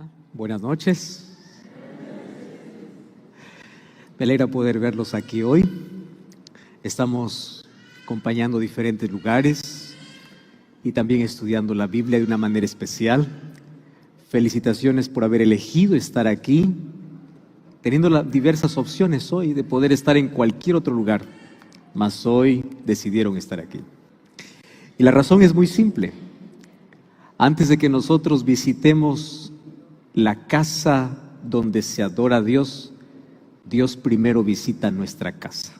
Hola, buenas noches. Me alegra poder verlos aquí hoy. Estamos acompañando diferentes lugares y también estudiando la Biblia de una manera especial. Felicitaciones por haber elegido estar aquí, teniendo diversas opciones hoy de poder estar en cualquier otro lugar, mas hoy decidieron estar aquí. Y la razón es muy simple. Antes de que nosotros visitemos la casa donde se adora a Dios, Dios primero visita nuestra casa.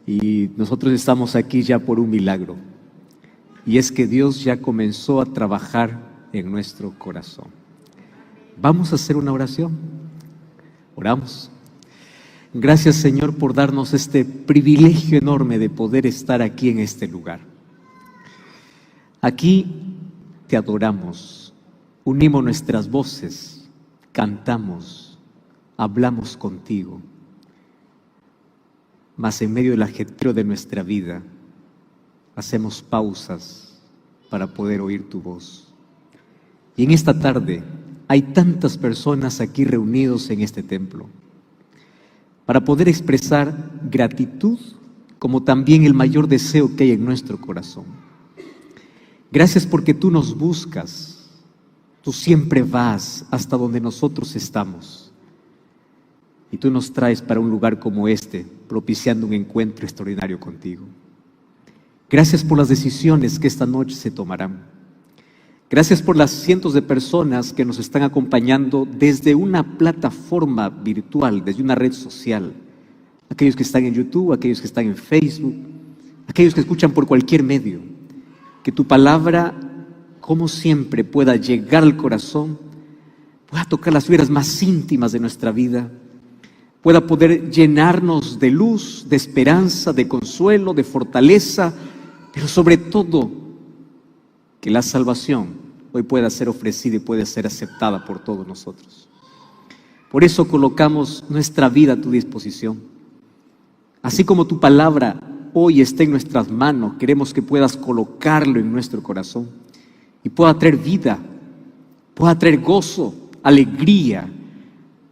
Y nosotros estamos aquí ya por un milagro. Y es que Dios ya comenzó a trabajar en nuestro corazón. Vamos a hacer una oración. Oramos. Gracias, Señor, por darnos este privilegio enorme de poder estar aquí en este lugar. Aquí te adoramos, unimos nuestras voces, cantamos, hablamos contigo. Mas en medio del ajetreo de nuestra vida, hacemos pausas para poder oír tu voz. Y en esta tarde hay tantas personas aquí reunidos en este templo para poder expresar gratitud, como también el mayor deseo que hay en nuestro corazón. Gracias porque tú nos buscas, tú siempre vas hasta donde nosotros estamos y tú nos traes para un lugar como este, propiciando un encuentro extraordinario contigo. Gracias por las decisiones que esta noche se tomarán. Gracias por las cientos de personas que nos están acompañando desde una plataforma virtual, desde una red social. Aquellos que están en YouTube, aquellos que están en Facebook, aquellos que escuchan por cualquier medio. Que tu palabra, como siempre, pueda llegar al corazón, pueda tocar las fibras más íntimas de nuestra vida, pueda poder llenarnos de luz, de esperanza, de consuelo, de fortaleza, pero sobre todo, que la salvación hoy pueda ser ofrecida y pueda ser aceptada por todos nosotros. Por eso colocamos nuestra vida a tu disposición. Así como tu palabra hoy está en nuestras manos, queremos que puedas colocarlo en nuestro corazón y pueda traer vida, pueda traer gozo, alegría,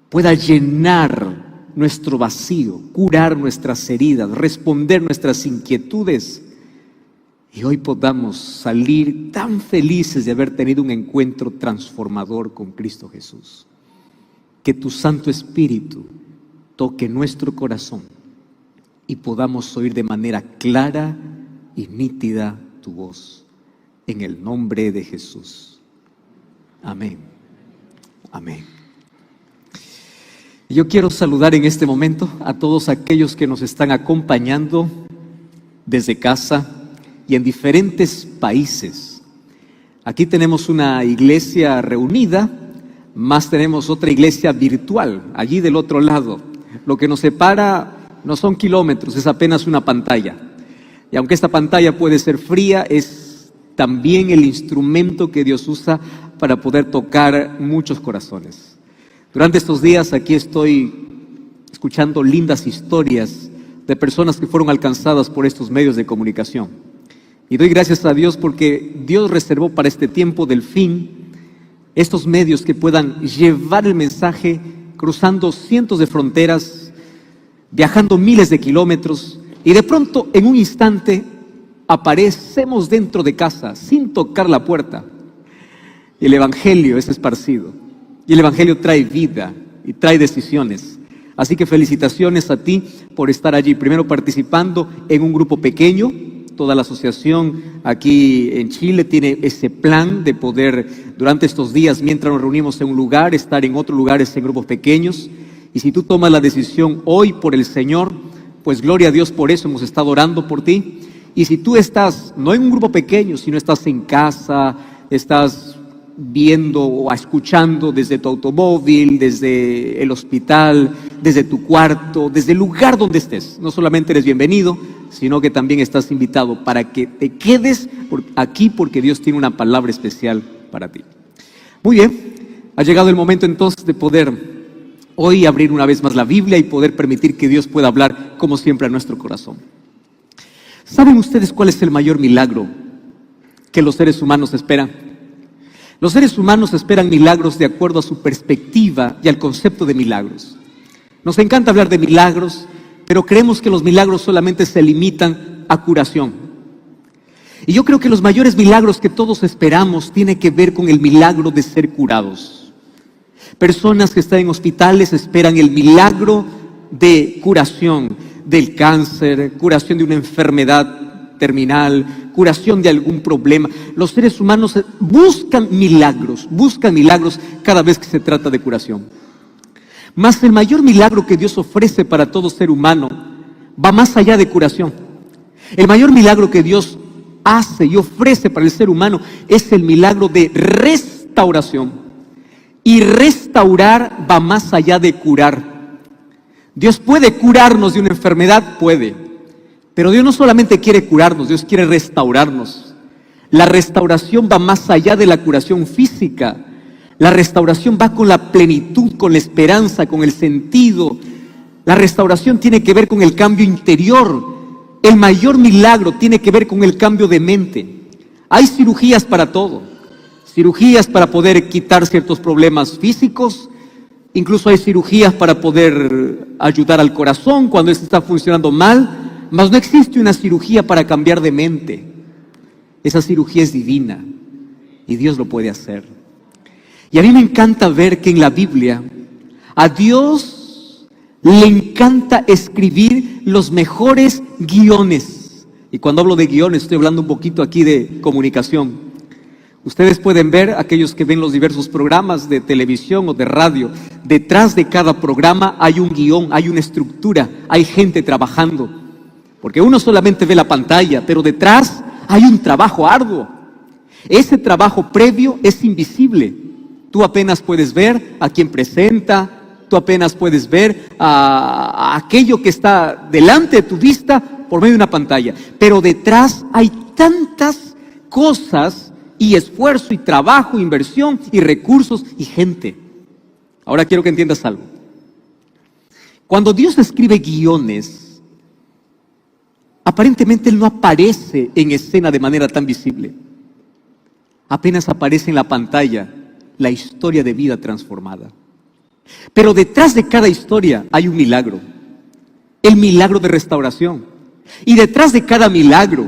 pueda llenar nuestro vacío, curar nuestras heridas, responder nuestras inquietudes. Y hoy podamos salir tan felices de haber tenido un encuentro transformador con Cristo Jesús. Que tu Santo Espíritu toque nuestro corazón y podamos oír de manera clara y nítida tu voz. En el nombre de Jesús. Amén. Amén. Yo quiero saludar en este momento a todos aquellos que nos están acompañando desde casa y en diferentes países. Aquí tenemos una iglesia reunida, más tenemos otra iglesia virtual, allí del otro lado. Lo que nos separa no son kilómetros, es apenas una pantalla. Y aunque esta pantalla puede ser fría, es también el instrumento que Dios usa para poder tocar muchos corazones. Durante estos días aquí estoy escuchando lindas historias de personas que fueron alcanzadas por estos medios de comunicación. Y doy gracias a Dios porque Dios reservó para este tiempo del fin estos medios que puedan llevar el mensaje cruzando cientos de fronteras, viajando miles de kilómetros, y de pronto en un instante aparecemos dentro de casa sin tocar la puerta. Y el Evangelio es esparcido. Y el Evangelio trae vida y trae decisiones. Así que felicitaciones a ti por estar allí, primero participando en un grupo pequeño. Toda la asociación aquí en Chile tiene ese plan de poder durante estos días, mientras nos reunimos en un lugar, estar en otros lugares en grupos pequeños. Y si tú tomas la decisión hoy por el Señor, pues gloria a Dios por eso, hemos estado orando por ti. Y si tú estás no en un grupo pequeño, sino estás en casa, estás viendo o escuchando desde tu automóvil, desde el hospital, desde tu cuarto, desde el lugar donde estés, no solamente eres bienvenido, sino que también estás invitado para que te quedes aquí porque Dios tiene una palabra especial para ti. Muy bien, ha llegado el momento entonces de poder hoy abrir una vez más la Biblia y poder permitir que Dios pueda hablar como siempre a nuestro corazón. ¿Saben ustedes cuál es el mayor milagro que los seres humanos esperan? Los seres humanos esperan milagros de acuerdo a su perspectiva y al concepto de milagros. Nos encanta hablar de milagros, pero creemos que los milagros solamente se limitan a curación. Y yo creo que los mayores milagros que todos esperamos tienen que ver con el milagro de ser curados. Personas que están en hospitales esperan el milagro de curación del cáncer, curación de una enfermedad terminal, curación de algún problema. Los seres humanos buscan milagros cada vez que se trata de curación. Mas el mayor milagro que Dios ofrece para todo ser humano va más allá de curación. El mayor milagro que Dios hace y ofrece para el ser humano es el milagro de restauración. Y restaurar va más allá de curar. Dios puede curarnos de una enfermedad, puede. Pero Dios no solamente quiere curarnos, Dios quiere restaurarnos. La restauración va más allá de la curación física. La restauración va con la plenitud, con la esperanza, con el sentido. La restauración tiene que ver con el cambio interior. El mayor milagro tiene que ver con el cambio de mente. Hay cirugías para todo. Cirugías para poder quitar ciertos problemas físicos. Incluso hay cirugías para poder ayudar al corazón cuando éste está funcionando mal. Mas no existe una cirugía para cambiar de mente. Esa cirugía es divina y Dios lo puede hacer. Y a mí me encanta ver que en la Biblia a Dios le encanta escribir los mejores guiones. Y cuando hablo de guiones estoy hablando un poquito aquí de comunicación. Ustedes pueden ver, aquellos que ven los diversos programas de televisión o de radio, detrás de cada programa hay un guión, hay una estructura, hay gente trabajando. Porque uno solamente ve la pantalla, pero detrás hay un trabajo arduo. Ese trabajo previo es invisible. Tú apenas puedes ver a quien presenta, tú apenas puedes ver a aquello que está delante de tu vista por medio de una pantalla. Pero detrás hay tantas cosas y esfuerzo y trabajo, inversión y recursos y gente. Ahora quiero que entiendas algo. Cuando Dios escribe guiones, aparentemente Él no aparece en escena de manera tan visible. Apenas aparece en la pantalla la historia de vida transformada. Pero detrás de cada historia hay un milagro. El milagro de restauración. Y detrás de cada milagro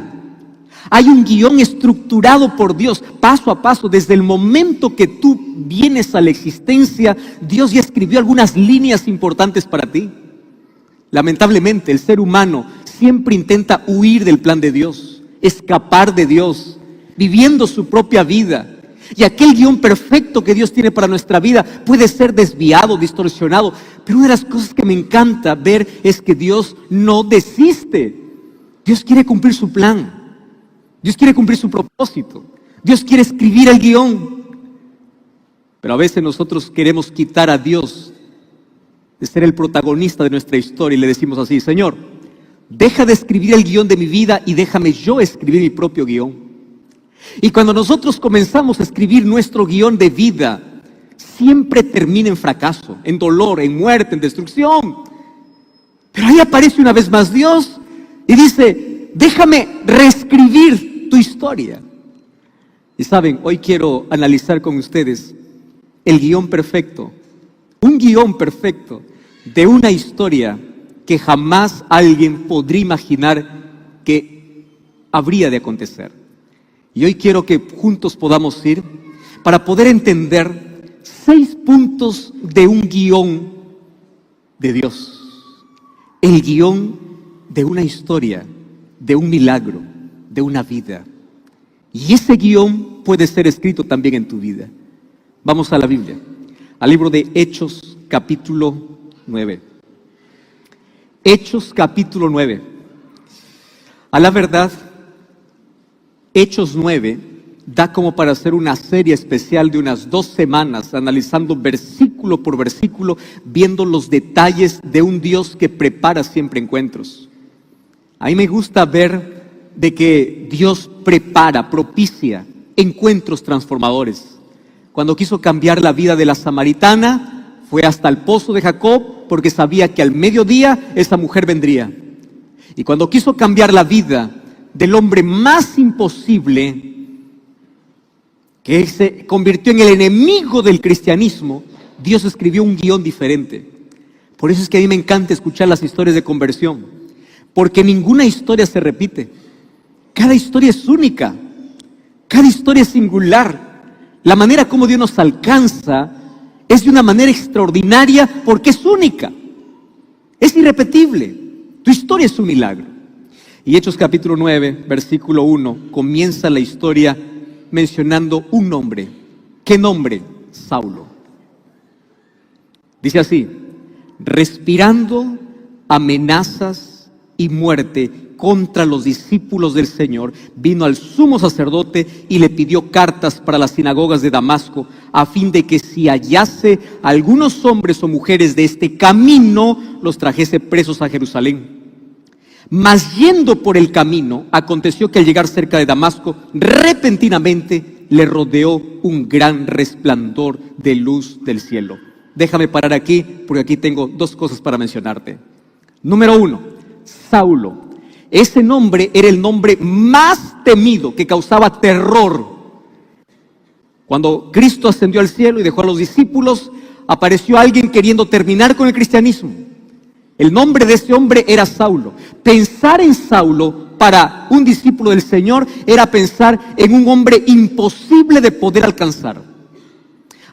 hay un guión estructurado por Dios, paso a paso. Desde el momento que tú vienes a la existencia, Dios ya escribió algunas líneas importantes para ti. Lamentablemente, el ser humano siempre intenta huir del plan de Dios, escapar de Dios, viviendo su propia vida. Y aquel guión perfecto que Dios tiene para nuestra vida puede ser desviado, distorsionado. Pero una de las cosas que me encanta ver es que Dios no desiste. Dios quiere cumplir su plan. Dios quiere cumplir su propósito. Dios quiere escribir el guión. Pero a veces nosotros queremos quitar a Dios de ser el protagonista de nuestra historia y le decimos así: Señor, deja de escribir el guión de mi vida y déjame yo escribir mi propio guión. Y cuando nosotros comenzamos a escribir nuestro guión de vida, siempre termina en fracaso, en dolor, en muerte, en destrucción. Pero ahí aparece una vez más Dios y dice: déjame reescribir tu historia. Y saben, hoy quiero analizar con ustedes el guión perfecto, un guión perfecto de una historia que jamás alguien podría imaginar que habría de acontecer. Y hoy quiero que juntos podamos ir para poder entender 6 puntos de un guión de Dios. El guión de una historia, de un milagro, de una vida. Y ese guión puede ser escrito también en tu vida. Vamos a la Biblia, al libro de Hechos, capítulo 9. Hechos, capítulo 9. A la verdad, Hechos 9 da como para hacer una serie especial de unas 2 semanas, analizando versículo por versículo, viendo los detalles de un Dios que prepara siempre encuentros. A mí me gusta ver de que Dios prepara, propicia encuentros transformadores. Cuando quiso cambiar la vida de la samaritana, fue hasta el pozo de Jacob, porque sabía que al mediodía esa mujer vendría. Y cuando quiso cambiar la vida del hombre más imposible, que se convirtió en el enemigo del cristianismo, Dios escribió un guión diferente. Por eso es que a mí me encanta escuchar las historias de conversión, porque ninguna historia se repite. Cada historia es única, cada historia es singular. La manera como Dios nos alcanza es de una manera extraordinaria porque es única, es irrepetible. Tu historia es un milagro. Y Hechos capítulo 9, versículo 1, comienza la historia mencionando un nombre. ¿Qué nombre? Saulo. Dice así: respirando amenazas y muerte contra los discípulos del Señor, vino al sumo sacerdote y le pidió cartas para las sinagogas de Damasco, a fin de que si hallase algunos hombres o mujeres de este camino, los trajese presos a Jerusalén. Mas yendo por el camino, aconteció que al llegar cerca de Damasco, repentinamente le rodeó un gran resplandor de luz del cielo. Déjame parar aquí, porque aquí tengo dos cosas para mencionarte. Número 1, Saulo. Ese nombre era el nombre más temido, que causaba terror. Cuando Cristo ascendió al cielo y dejó a los discípulos, apareció alguien queriendo terminar con el cristianismo. El nombre de ese hombre era Saulo. Pensar en Saulo para un discípulo del Señor era pensar en un hombre imposible de poder alcanzar.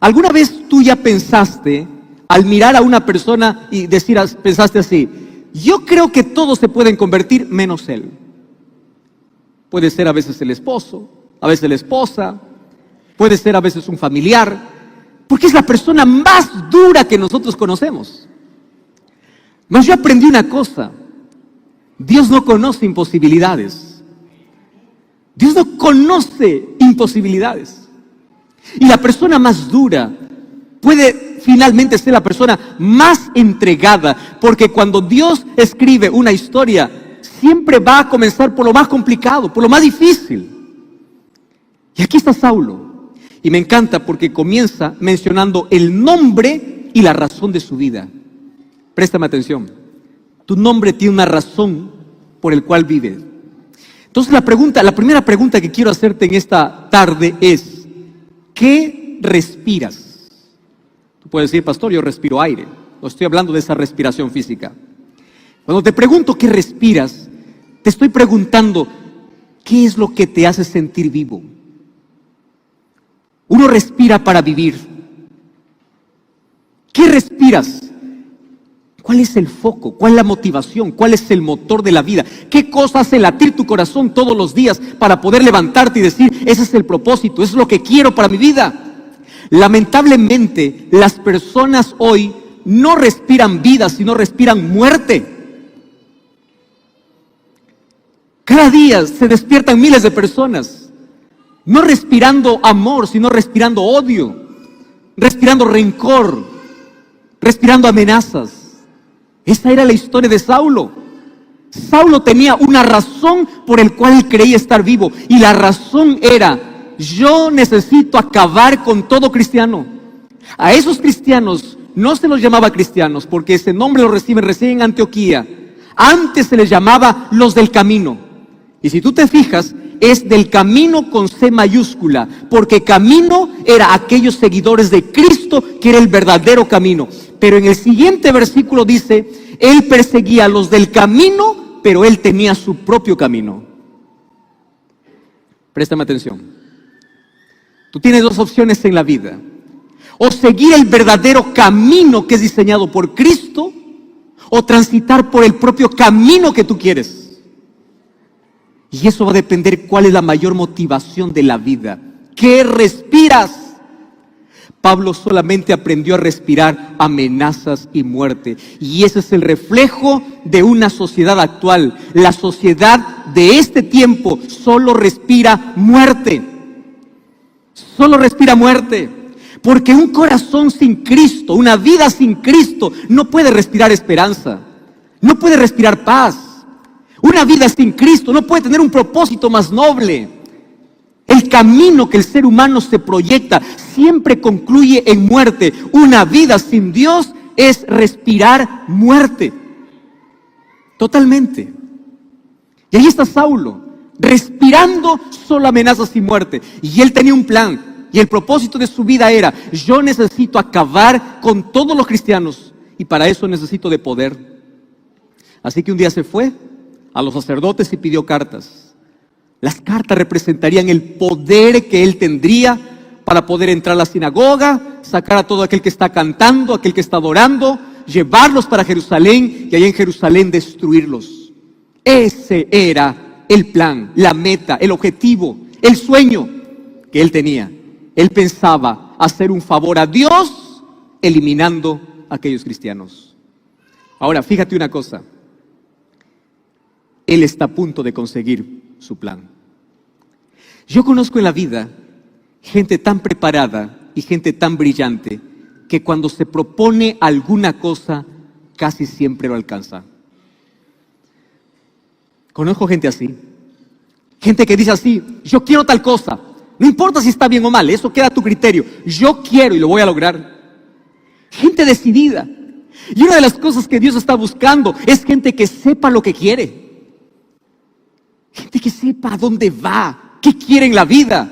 ¿Alguna vez tú ya pensaste, al mirar a una persona y pensaste así: yo creo que todos se pueden convertir menos él? Puede ser a veces el esposo, a veces la esposa, puede ser a veces un familiar, porque es la persona más dura que nosotros conocemos. Mas yo aprendí una cosa: Dios no conoce imposibilidades. Dios no conoce imposibilidades. Y la persona más dura puede finalmente ser la persona más entregada, porque cuando Dios escribe una historia, siempre va a comenzar por lo más complicado, por lo más difícil. Y aquí está Saulo. Y me encanta porque comienza mencionando el nombre y la razón de su vida. Préstame atención. Tu nombre tiene una razón por el cual vives. Entonces la primera pregunta que quiero hacerte en esta tarde es: ¿qué respiras? Tú puedes decir: pastor, yo respiro aire. No estoy hablando de esa respiración física. Cuando te pregunto qué respiras, te estoy preguntando: ¿qué es lo que te hace sentir vivo? Uno respira para vivir. ¿Qué respiras? ¿Cuál es el foco? ¿Cuál es la motivación? ¿Cuál es el motor de la vida? ¿Qué cosa hace latir tu corazón todos los días para poder levantarte y decir: ese es el propósito, eso es lo que quiero para mi vida? Lamentablemente, las personas hoy no respiran vida, sino respiran muerte. Cada día se despiertan miles de personas, no respirando amor, sino respirando odio, respirando rencor, respirando amenazas. Esa era la historia de Saulo. Saulo tenía una razón por el cual él creía estar vivo, y la razón era: yo necesito acabar con todo cristiano. A esos cristianos no se los llamaba cristianos, porque ese nombre lo reciben recién en Antioquía. Antes se les llamaba los del camino. Y si tú te fijas, es del camino con C mayúscula, porque camino era aquellos seguidores de Cristo, que era el verdadero camino. Pero en el siguiente versículo dice: él perseguía a los del camino, pero él tenía su propio camino. Préstame atención. Tú tienes dos opciones en la vida: o seguir el verdadero camino que es diseñado por Cristo, o transitar por el propio camino que tú quieres. Y eso va a depender cuál es la mayor motivación de la vida. ¿Qué respiras? Pablo solamente aprendió a respirar amenazas y muerte. Y ese es el reflejo de una sociedad actual. La sociedad de este tiempo solo respira muerte. Solo respira muerte. Porque un corazón sin Cristo, una vida sin Cristo, no puede respirar esperanza. No puede respirar paz. Una vida sin Cristo no puede tener un propósito más noble. El camino que el ser humano se proyecta siempre concluye en muerte. Una vida sin Dios es respirar muerte. Totalmente. Y ahí está Saulo, respirando solo amenazas y muerte. Y él tenía un plan. Y el propósito de su vida era: yo necesito acabar con todos los cristianos y para eso necesito de poder. Así que un día se fue a los sacerdotes y pidió cartas. Las cartas representarían el poder que él tendría para poder entrar a la sinagoga, sacar a todo aquel que está cantando, aquel que está adorando, llevarlos para Jerusalén y allá en Jerusalén destruirlos. Ese era el plan, la meta, el objetivo, el sueño que él tenía. Él pensaba hacer un favor a Dios eliminando a aquellos cristianos. Ahora, fíjate una cosa. Él está a punto de conseguir su plan. Yo conozco en la vida gente tan preparada y gente tan brillante que cuando se propone alguna cosa casi siempre lo alcanza. Conozco gente así. Gente que dice así: yo quiero tal cosa. No importa si está bien o mal, eso queda a tu criterio. Yo quiero y lo voy a lograr. Gente decidida. Y una de las cosas que Dios está buscando es gente que sepa lo que quiere. Gente que sepa a dónde va, qué quiere en la vida.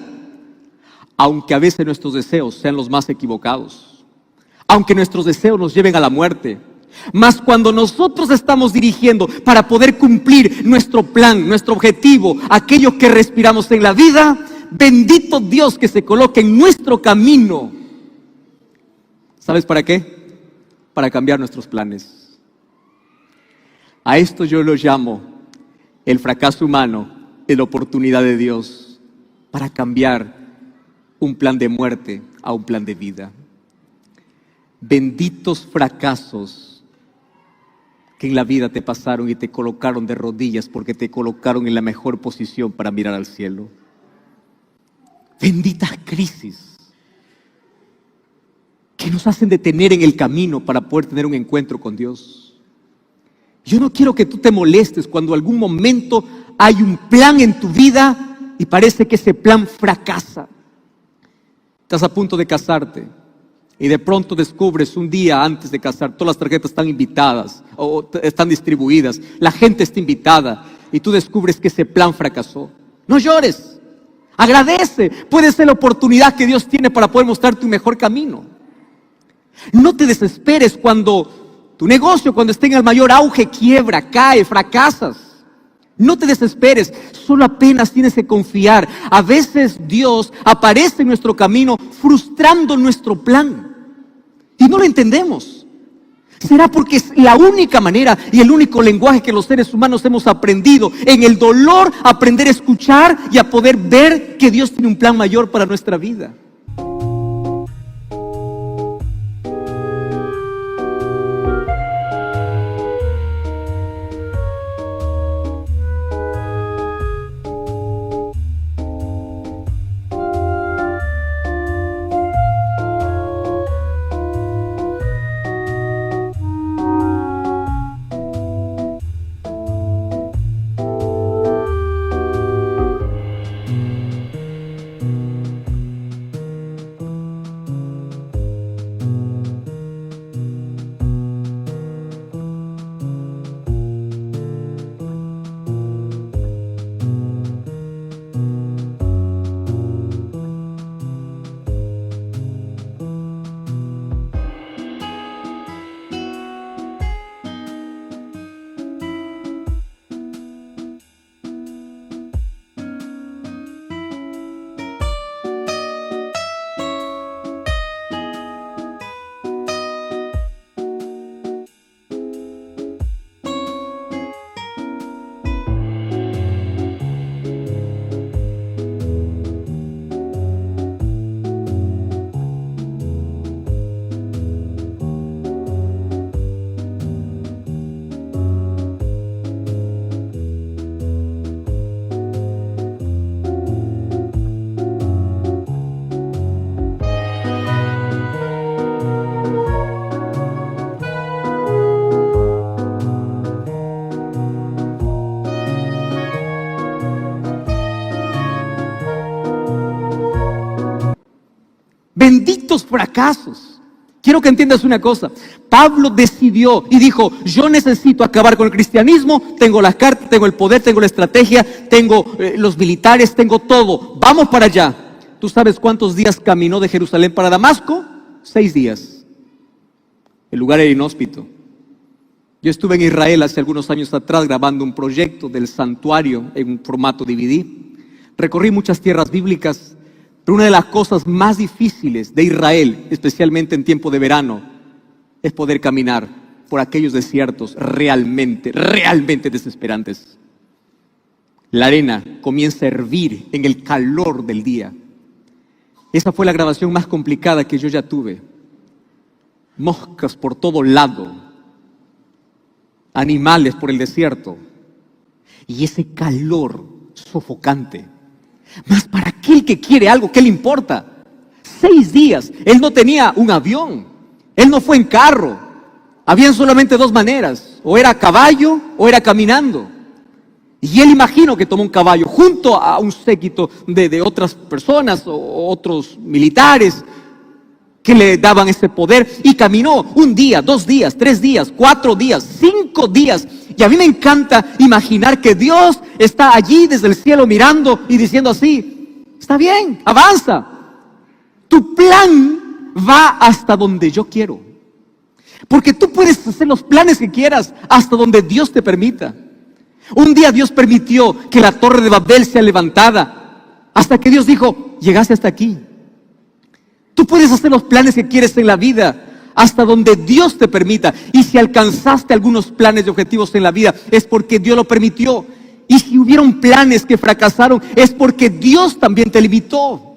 Aunque a veces nuestros deseos sean los más equivocados. Aunque nuestros deseos nos lleven a la muerte. Mas cuando nosotros estamos dirigiendo para poder cumplir nuestro plan, nuestro objetivo, aquello que respiramos en la vida, bendito Dios que se coloque en nuestro camino. ¿Sabes para qué? Para cambiar nuestros planes. A esto yo lo llamo el fracaso humano, la oportunidad de Dios para cambiar un plan de muerte a un plan de vida. Benditos fracasos que en la vida te pasaron y te colocaron de rodillas porque te colocaron en la mejor posición para mirar al cielo. Benditas crisis que nos hacen detener en el camino para poder tener un encuentro con Dios. Yo no quiero que tú te molestes cuando algún momento hay un plan en tu vida y parece que ese plan fracasa. Estás a punto de casarte y de pronto descubres un día antes de casar, todas las tarjetas están invitadas o están distribuidas, la gente está invitada y tú descubres que ese plan fracasó. No llores, agradece, puede ser la oportunidad que Dios tiene para poder mostrarte un mejor camino. No te desesperes cuando tu negocio, cuando esté en el mayor auge, quiebra, cae, fracasas. No te desesperes, solo apenas tienes que confiar. A veces Dios aparece en nuestro camino frustrando nuestro plan y no lo entendemos. ¿Será porque es la única manera y el único lenguaje que los seres humanos hemos aprendido? En el dolor, aprender a escuchar y a poder ver que Dios tiene un plan mayor para nuestra vida. Benditos fracasos. Quiero que entiendas una cosa. Pablo decidió y dijo: yo necesito acabar con el cristianismo. Tengo las cartas, tengo el poder, tengo la estrategia, tengo los militares, tengo todo. Vamos para allá. ¿Tú sabes cuántos días caminó de Jerusalén para Damasco? 6 días. El lugar era inhóspito. Yo estuve en Israel hace algunos años atrás grabando un proyecto del santuario en un formato DVD. Recorrí muchas tierras bíblicas, pero una de las cosas más difíciles de Israel, especialmente en tiempo de verano, es poder caminar por aquellos desiertos realmente desesperantes. La arena comienza a hervir en el calor del día. Esa fue la grabación más complicada que yo ya tuve. Moscas por todo lado, animales por el desierto y ese calor sofocante. Mas para aquel que quiere algo, ¿qué le importa? 6 días, él no tenía un avión, él no fue en carro, habían solamente 2 maneras, o era a caballo o era caminando. Y él imagino que tomó un caballo junto a un séquito de otras personas o otros militares que le daban ese poder y caminó 1 día, 2 días, 3 días, 4 días, 5 días. Y a mí me encanta imaginar que Dios está allí desde el cielo mirando y diciendo así: está bien, avanza. Tu plan va hasta donde yo quiero. Porque tú puedes hacer los planes que quieras hasta donde Dios te permita. Un día Dios permitió que la torre de Babel sea levantada, hasta que Dios dijo: llegaste hasta aquí. Tú puedes hacer los planes que quieres en la vida hasta donde Dios te permita. Y si alcanzaste algunos planes y objetivos en la vida, es porque Dios lo permitió. Y si hubieron planes que fracasaron, es porque Dios también te limitó.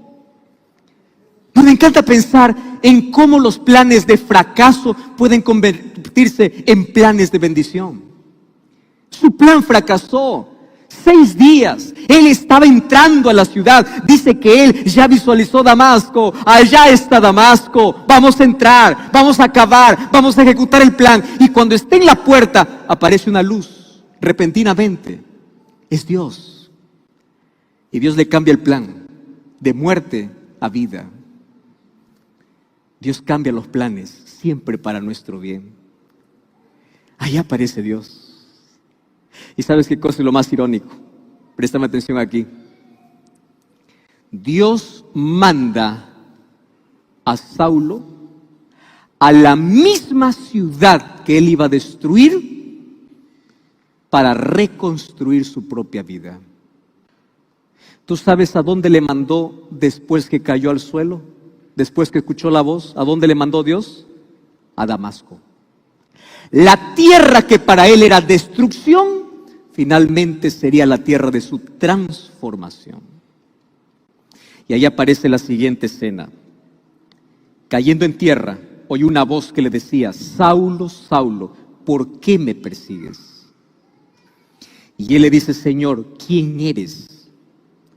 Me encanta pensar en cómo los planes de fracaso pueden convertirse en planes de bendición. Su plan fracasó. 6 días. Él estaba entrando a la ciudad. Dice que él ya visualizó Damasco. Allá está Damasco. Vamos a entrar, vamos a acabar, vamos a ejecutar el plan. Y cuando esté en la puerta, aparece una luz. Repentinamente. Es Dios. Y Dios le cambia el plan de muerte a vida. Dios cambia los planes siempre para nuestro bien. Ahí aparece Dios. ¿Y sabes qué cosa es lo más irónico? Préstame atención aquí. Dios manda a Saulo a la misma ciudad que él iba a destruir para reconstruir su propia vida. ¿Tú sabes a dónde le mandó después que cayó al suelo? Después que escuchó la voz, ¿a dónde le mandó Dios? A Damasco. La tierra que para él era destrucción, finalmente sería la tierra de su transformación. Y ahí aparece la siguiente escena. Cayendo en tierra, oyó una voz que le decía: Saulo, Saulo, ¿por qué me persigues? Y él le dice: Señor, ¿quién eres?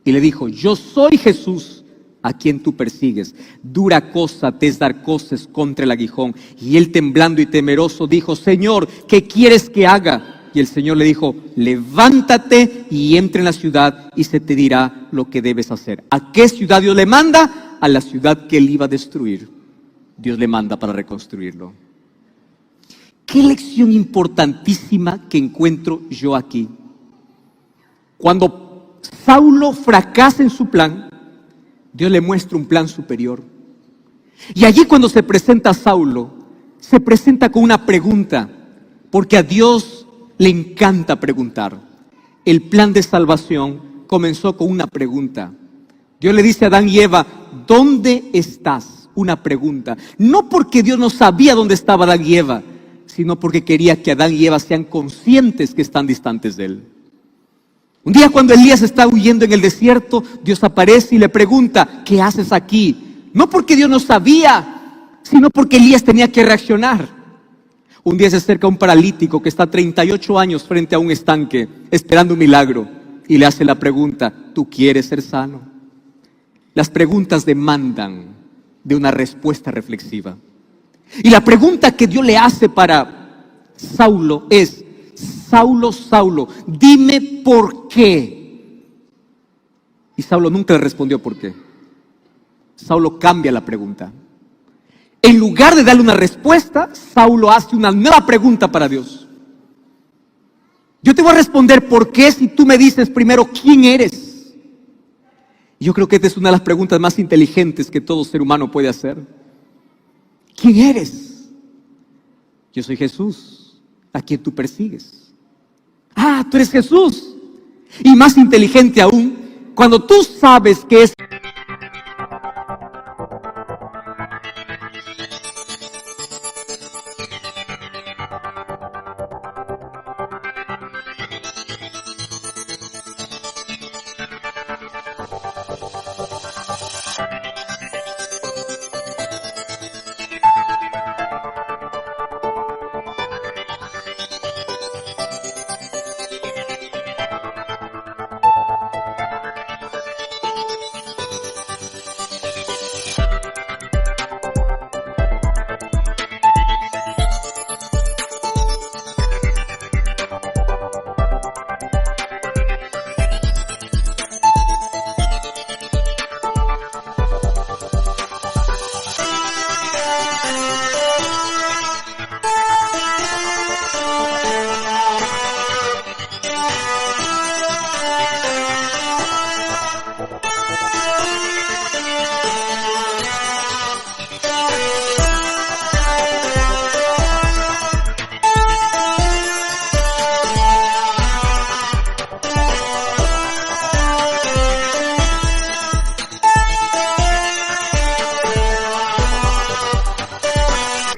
Y le dijo: yo soy Jesús, a quien tú persigues. Dura cosa te es dar coces contra el aguijón. Y él, temblando y temeroso, dijo: Señor, ¿qué quieres que haga? Y el Señor le dijo: levántate y entra en la ciudad y se te dirá lo que debes hacer. ¿A qué ciudad Dios le manda? A la ciudad que él iba a destruir. Dios le manda para reconstruirlo. Qué lección importantísima que encuentro yo aquí. Cuando Saulo fracasa en su plan, Dios le muestra un plan superior. Y allí, cuando se presenta a Saulo, se presenta con una pregunta, porque a Dios le encanta preguntar. El plan de salvación comenzó con una pregunta. Dios le dice a Adán y Eva: ¿dónde estás? Una pregunta. No porque Dios no sabía dónde estaba Adán y Eva, sino porque quería que Adán y Eva sean conscientes que están distantes de él. Un día, cuando Elías está huyendo en el desierto, Dios aparece y le pregunta: ¿qué haces aquí? No porque Dios no sabía, sino porque Elías tenía que reaccionar. Un día se acerca un paralítico que está 38 años frente a un estanque esperando un milagro y le hace la pregunta: ¿tú quieres ser sano? Las preguntas demandan de una respuesta reflexiva. Y la pregunta que Dios le hace para Saulo es: Saulo, Saulo, dime por qué. Y Saulo nunca le respondió por qué. Saulo cambia la pregunta. En lugar de darle una respuesta, Saulo hace una nueva pregunta para Dios. Yo te voy a responder por qué si tú me dices primero quién eres. Yo creo que esta es una de las preguntas más inteligentes que todo ser humano puede hacer. ¿Quién eres? Yo soy Jesús, a quien tú persigues. Ah, tú eres Jesús. Y más inteligente aún, cuando tú sabes que es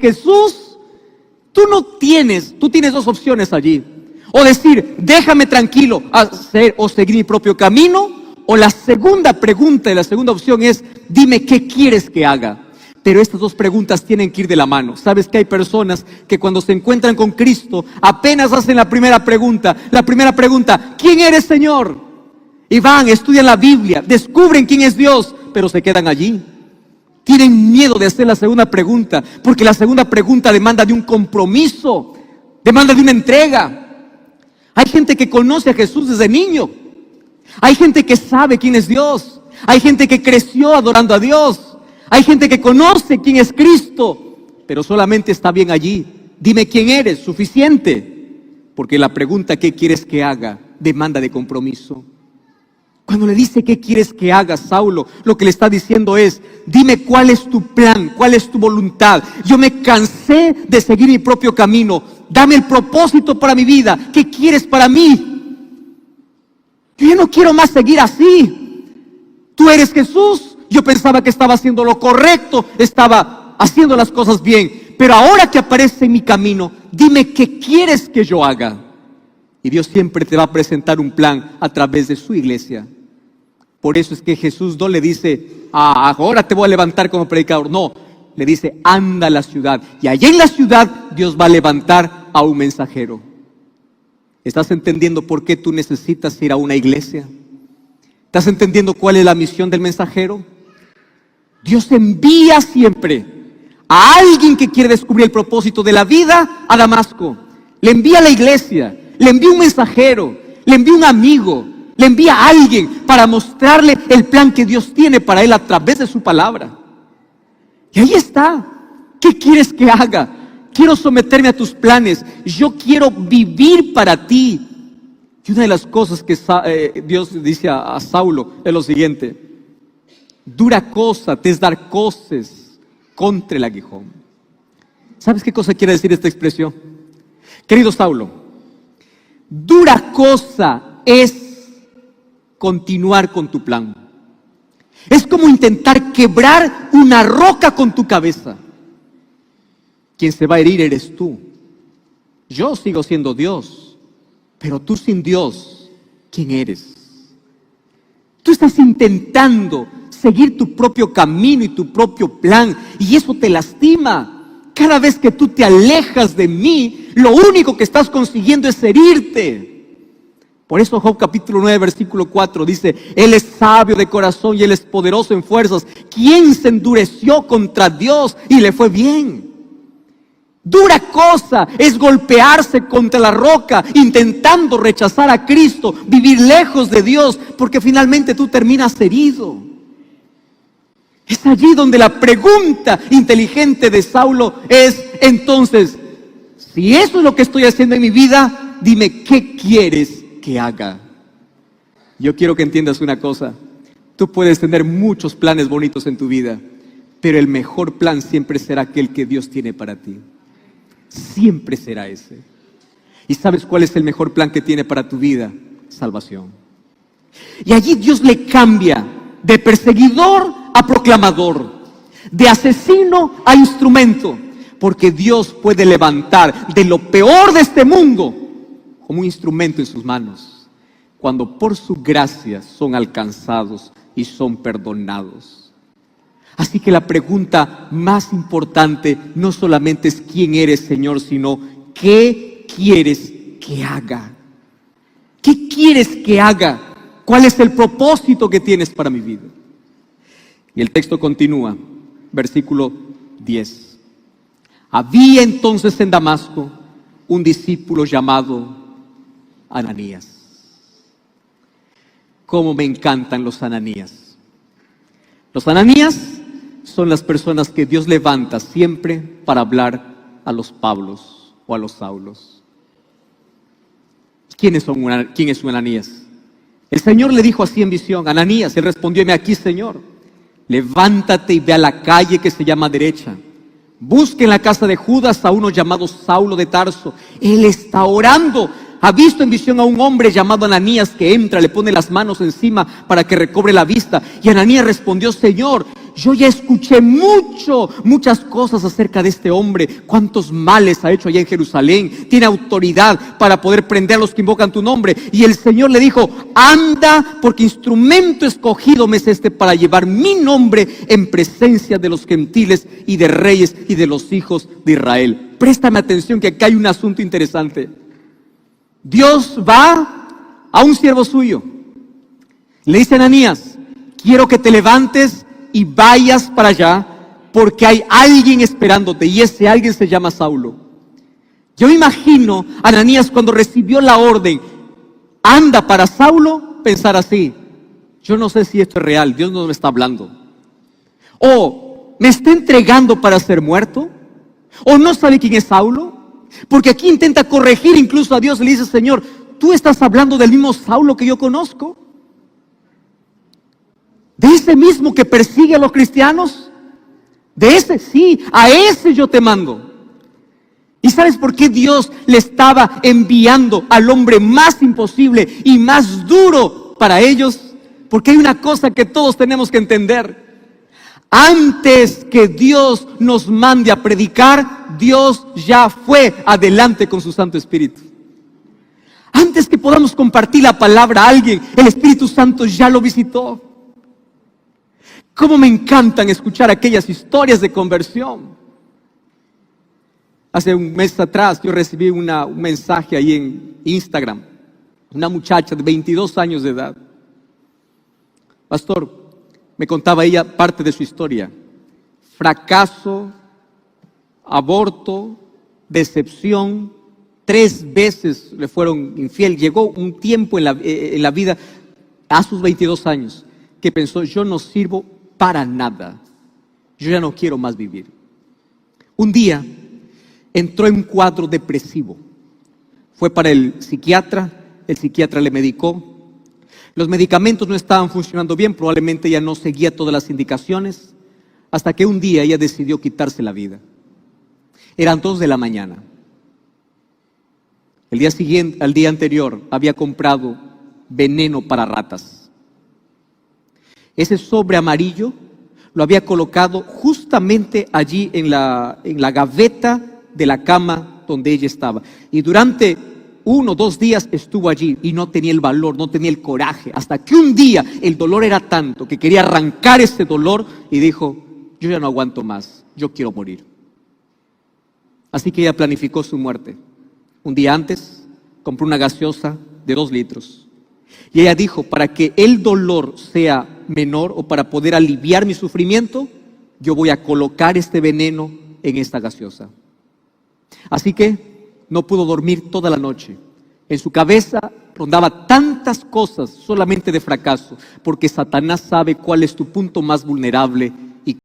Jesús, tú tienes dos opciones allí. O decir, déjame tranquilo hacer o seguir mi propio camino. O la segunda pregunta y la segunda opción es, dime qué quieres que haga. Pero estas dos preguntas tienen que ir de la mano. Sabes que hay personas que cuando se encuentran con Cristo, apenas hacen la primera pregunta, ¿quién eres, Señor? Y van, estudian la Biblia, descubren quién es Dios, pero se quedan allí. Tienen miedo de hacer la segunda pregunta, porque la segunda pregunta demanda de un compromiso, demanda de una entrega. Hay gente que conoce a Jesús desde niño. Hay gente que sabe quién es Dios. Hay gente que creció adorando a Dios. Hay gente que conoce quién es Cristo, pero solamente está bien allí. Dime quién eres, suficiente. Porque la pregunta ¿qué quieres que haga? Demanda de compromiso. Cuando le dice ¿qué quieres que haga, Saulo? Lo que le está diciendo es, dime cuál es tu plan, cuál es tu voluntad. Yo me cansé de seguir mi propio camino. Dame el propósito para mi vida. ¿Qué quieres para mí? Yo ya no quiero más seguir así. Tú eres Jesús. Yo pensaba que estaba haciendo lo correcto, estaba haciendo las cosas bien. Pero ahora que aparece en mi camino, dime qué quieres que yo haga. Y Dios siempre te va a presentar un plan a través de su iglesia. Por eso es que Jesús no le dice, ahora te voy a levantar como predicador. No, le dice, anda a la ciudad. Y allá en la ciudad Dios va a levantar a un mensajero. ¿Estás entendiendo por qué tú necesitas ir a una iglesia? ¿Estás entendiendo cuál es la misión del mensajero? Dios envía siempre a alguien que quiere descubrir el propósito de la vida a Damasco. Le envía a la iglesia, le envía un mensajero, le envía un amigo, le envía a alguien para mostrarle el plan que Dios tiene para él a través de su palabra. Y ahí está. ¿Qué quieres que haga? Quiero someterme a tus planes. Yo quiero vivir para ti. Y una de las cosas que Dios dice a Saulo es lo siguiente: dura cosa te es dar coces contra el aguijón. ¿Sabes qué cosa quiere decir esta expresión? Querido Saulo, dura cosa es continuar con tu plan. Es como intentar quebrar una roca con tu cabeza. Quien se va a herir eres tú. Yo sigo siendo Dios, pero tú sin Dios, ¿quién eres? Tú estás intentando seguir tu propio camino y tu propio plan, y eso te lastima. Cada vez que tú te alejas de mí, lo único que estás consiguiendo es herirte. Por eso Job capítulo 9 versículo 4 dice: Él es sabio de corazón y Él es poderoso en fuerzas. ¿Quién se endureció contra Dios y le fue bien? Dura cosa es golpearse contra la roca, intentando rechazar a Cristo, vivir lejos de Dios, porque finalmente tú terminas herido. Es allí donde la pregunta inteligente de Saulo es: entonces, si eso es lo que estoy haciendo en mi vida, dime qué quieres que haga. Yo quiero que entiendas una cosa: Tú puedes tener muchos planes bonitos en tu vida, pero el mejor plan siempre será aquel que Dios tiene para ti. Siempre será ese. ¿Y sabes cuál es el mejor plan que tiene para tu vida? Salvación. Y allí Dios le cambia de perseguidor a proclamador, de asesino a instrumento, porque Dios puede levantar de lo peor de este mundo como un instrumento en sus manos, cuando por su gracia son alcanzados y son perdonados. Así que la pregunta más importante no solamente es quién eres, Señor, sino ¿qué quieres que haga? ¿Qué quieres que haga? ¿Cuál es el propósito que tienes para mi vida? Y el texto continúa, versículo 10. Había entonces en Damasco un discípulo llamado Ananías. Cómo me encantan los Ananías. Los Ananías son las personas que Dios levanta siempre para hablar a los Pablos o a los Saulos. ¿Quién es un Ananías? El Señor le dijo así en visión: Ananías. Él respondió: heme aquí, Señor. Levántate y ve a la calle que se llama Derecha. Busque en la casa de Judas a uno llamado Saulo de Tarso. Él está orando. Ha visto en visión a un hombre llamado Ananías que entra, le pone las manos encima para que recobre la vista. Y Ananías respondió: Señor, yo ya escuché muchas cosas acerca de este hombre. Cuántos males ha hecho allá en Jerusalén. Tiene autoridad para poder prender a los que invocan tu nombre. Y el Señor le dijo: anda, porque instrumento escogido me es este para llevar mi nombre en presencia de los gentiles y de reyes y de los hijos de Israel. Préstame atención, que acá hay un asunto interesante. Dios va a un siervo suyo. Le dice a Ananías: quiero que te levantes y vayas para allá, porque hay alguien esperándote, y ese alguien se llama Saulo. Yo me imagino a Ananías, cuando recibió la orden, anda para Saulo, pensar así: yo no sé si esto es real, Dios no me está hablando. O me está entregando para ser muerto, o no sabe quién es Saulo. Porque aquí intenta corregir incluso a Dios. Le dice: Señor, ¿tú estás hablando del mismo Saulo que yo conozco? ¿De ese mismo que persigue a los cristianos? De ese, sí, a ese yo te mando. ¿Y sabes por qué Dios le estaba enviando al hombre más imposible y más duro para ellos? Porque hay una cosa que todos tenemos que entender. Antes que Dios nos mande a predicar, Dios ya fue adelante con su Santo Espíritu. Antes que podamos compartir la palabra a alguien, el Espíritu Santo ya lo visitó. Cómo me encantan escuchar aquellas historias de conversión. Hace un mes atrás yo recibí un mensaje ahí en Instagram. Una muchacha de 22 años de edad. Pastor, me contaba ella parte de su historia: fracaso, aborto, decepción. 3 veces le fueron infiel. Llegó un tiempo en la vida, a sus 22 años, que pensó: yo no sirvo para nada, yo ya no quiero más vivir. Un día entró en un cuadro depresivo. Fue para el psiquiatra le medicó. Los medicamentos no estaban funcionando bien, probablemente ella no seguía todas las indicaciones, hasta que un día ella decidió quitarse la vida. Eran 2 de la mañana. El día siguiente, al día anterior, había comprado veneno para ratas. Ese sobre amarillo lo había colocado justamente allí en la gaveta de la cama donde ella estaba. Y durante 1 o 2 días estuvo allí y no tenía el valor, no tenía el coraje, hasta que un día el dolor era tanto que quería arrancar ese dolor y dijo: yo ya no aguanto más, yo quiero morir. Así que ella planificó su muerte. Un día antes compró una gaseosa de 2 litros y ella dijo: para que el dolor sea menor, o para poder aliviar mi sufrimiento, yo voy a colocar este veneno en esta gaseosa. Así que no pudo dormir toda la noche. En su cabeza rondaba tantas cosas solamente de fracaso, porque Satanás sabe cuál es tu punto más vulnerable